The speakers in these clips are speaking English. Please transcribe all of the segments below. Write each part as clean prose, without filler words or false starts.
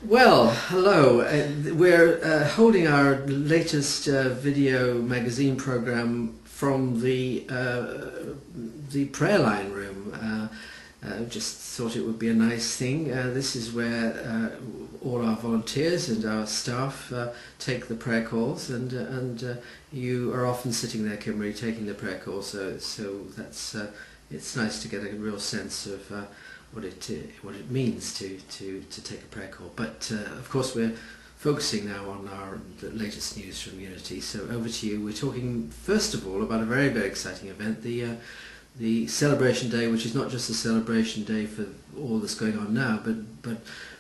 Well, hello. We're holding our latest video magazine program from the prayer line room. Just thought it would be a nice thing. This is where all our volunteers and our staff take the prayer calls, and you are often sitting there, Kimerie, taking the prayer calls. So that's it's nice to get a real sense of what it means to take a prayer call. But of course we're focusing now on the latest news from Unity. So over to you. We're talking first of all about a very, very exciting event, the celebration day, which is not just a celebration day for all that's going on now, but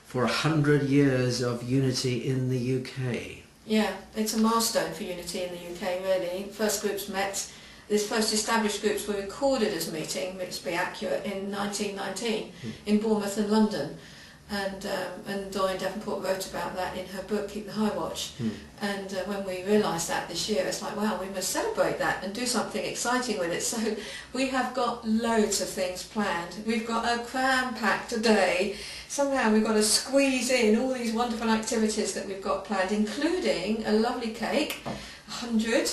for 100 years of Unity in the UK. Yeah, it's a milestone for Unity in the UK, really. First groups met. These first established groups were recorded as meeting, let's be accurate, in 1919 in Bournemouth and London. And Doreen Davenport wrote about that in her book, Keep the High Watch. And when we realised that this year, it's like, wow, we must celebrate that and do something exciting with it. So we have got loads of things planned. We've got a cram-packed day. Somehow we've got to squeeze in all these wonderful activities that we've got planned, including a lovely cake, 100.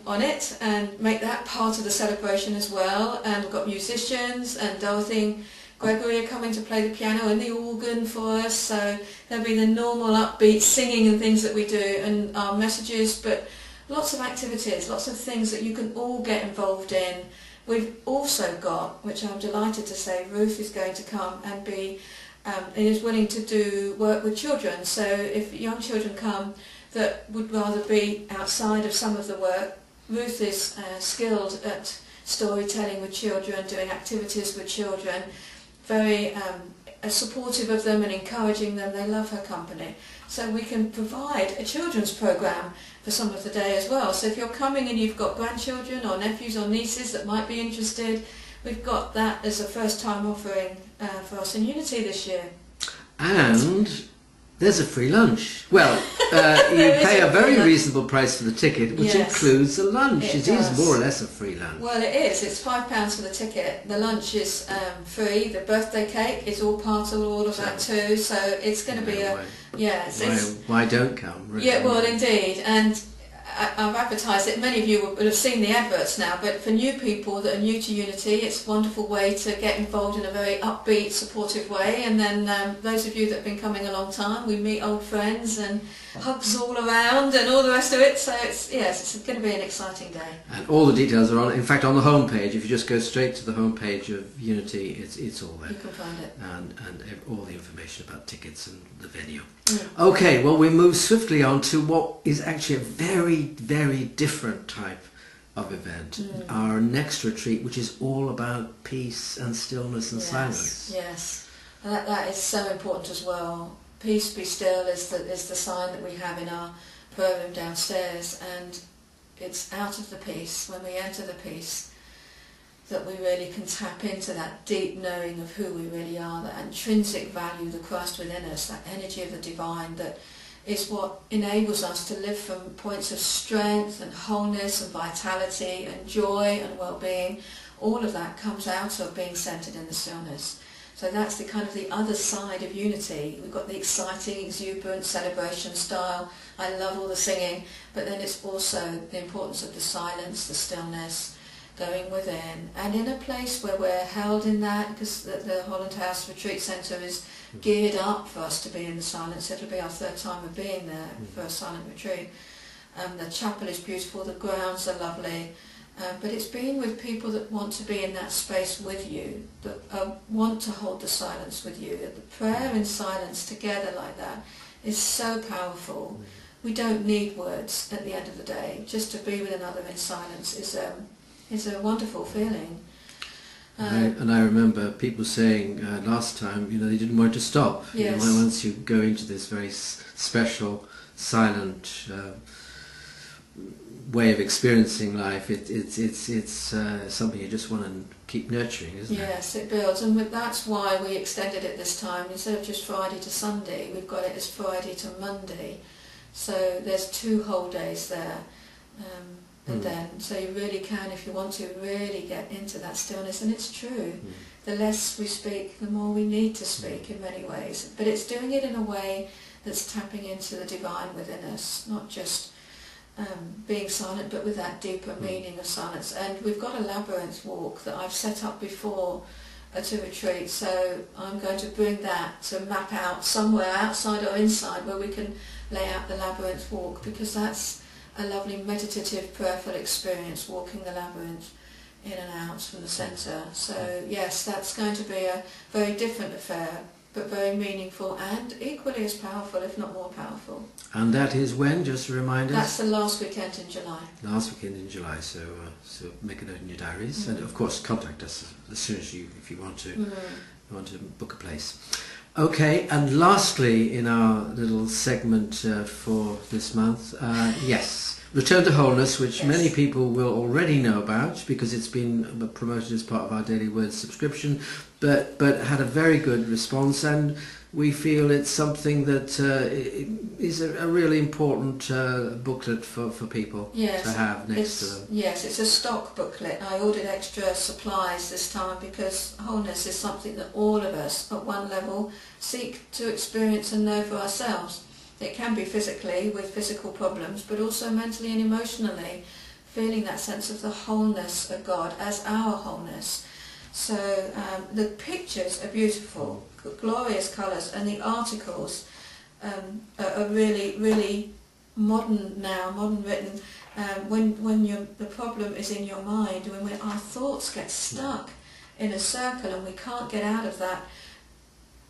On it, and make that part of the celebration as well. And we've got musicians, and Dorothy and Gregory are coming to play the piano and the organ for us, so there'll be the normal upbeat singing and things that we do, and our messages, but lots of activities, lots of things that you can all get involved in. We've also got, which I'm delighted to say, Ruth is going to come and is willing to do work with children. So if young children come that would rather be outside of some of the work, Ruth is skilled at storytelling with children, doing activities with children, very supportive of them and encouraging them. They love her company. So we can provide a children's programme for some of the day as well. So if you're coming and you've got grandchildren or nephews or nieces that might be interested, we've got that as a first time offering for us in Unity this year. And there's a free lunch. Well, you pay a very reasonable price for the ticket, which includes a lunch. It is more or less a free lunch. Well, it is. It's £5 for the ticket. The lunch is free. The birthday cake is all part of all of that too. So it's going to be why don't come? Really? Yeah, well, indeed. And I've advertised it. Many of you will have seen the adverts now, but for new people that are new to Unity, it's a wonderful way to get involved in a very upbeat, supportive way. And then those of you that have been coming a long time, we meet old friends and hugs all around and all the rest of it. So it's going to be an exciting day. And all the details are on. In fact, on the homepage, if you just go straight to the homepage of Unity, it's all there. You can find it. And all the information about tickets and the venue. Okay, well, we move swiftly on to what is actually a very, very different type of event. Our next retreat, which is all about peace and stillness and silence. Yes, and that is so important as well. Peace, be still is the sign that we have in our prayer room downstairs, and it's out of the peace, when we enter the peace, that we really can tap into that deep knowing of who we really are, that intrinsic value, the Christ within us, that energy of the divine that is what enables us to live from points of strength and wholeness and vitality and joy and well-being. All of that comes out of being centered in the stillness. So that's the kind of the other side of Unity. We've got the exciting, exuberant celebration style. I love all the singing, but then it's also the importance of the silence, the stillness, going within, and in a place where we're held in that, because the Holland House Retreat Centre is geared up for us to be in the silence. It'll be our third time of being there for a silent retreat. The chapel is beautiful, the grounds are lovely, but it's being with people that want to be in that space with you, that want to hold the silence with you. The prayer in silence together like that is so powerful. We don't need words at the end of the day. Just to be with another in silence is a wonderful feeling. And I remember people saying last time, they didn't want to stop. Yes. Once you go into this very special, silent way of experiencing life, it's something you just want to keep nurturing, isn't it? Yes, it builds, and that's why we extended it this time. Instead of just Friday to Sunday, we've got it as Friday to Monday. So there's 2 whole days there. and then, so you really can, if you want to, really get into that stillness. And it's true, the less we speak, the more we need to speak in many ways. But it's doing it in a way that's tapping into the divine within us, not just being silent, but with that deeper meaning of silence. And we've got a labyrinth walk that I've set up before at a retreat, so I'm going to bring that to map out somewhere outside or inside where we can lay out the labyrinth walk, because that's a lovely meditative, prayerful experience, walking the labyrinth in and out from the centre. So yes, that's going to be a very different affair, but very meaningful and equally as powerful, if not more powerful. And that is when, just a reminder? That's the last weekend in July. Last weekend in July, so make a note in your diaries, and of course contact us as soon as if you want to book a place. Okay, and lastly in our little segment for this month, yes, Return to Wholeness, which many people will already know about because it's been promoted as part of our Daily Words subscription, but had a very good response, and we feel it's something that is a really important booklet for people to have next to them. Yes, it's a stock booklet. I ordered extra supplies this time because wholeness is something that all of us at one level seek to experience and know for ourselves. It can be physically, with physical problems, but also mentally and emotionally, feeling that sense of the wholeness of God as our wholeness. So the pictures are beautiful, glorious colours, and the articles are really, really modern now, modern written. When the problem is in your mind, when our thoughts get stuck in a circle and we can't get out of that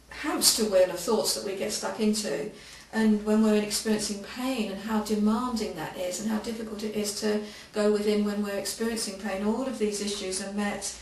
hamster wheel of thoughts that we get stuck into, and when we're experiencing pain and how demanding that is and how difficult it is to go within when we're experiencing pain, all of these issues are met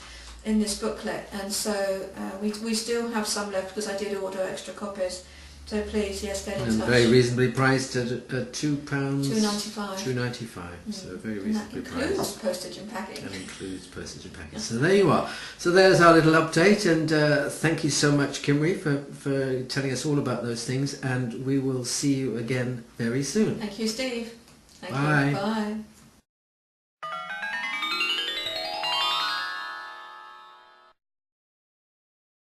in this booklet. And so we still have some left because I did order extra copies. So please, yes, get in touch. And very reasonably priced at £2. £2.95. £2.95. So very reasonably priced. And that includes postage and packing. And includes postage and packing. So there you are. So there's our little update, and thank you so much, Kimerie, for telling us all about those things, and we will see you again very soon. Thank you, Steve. Thank Bye. you. Bye.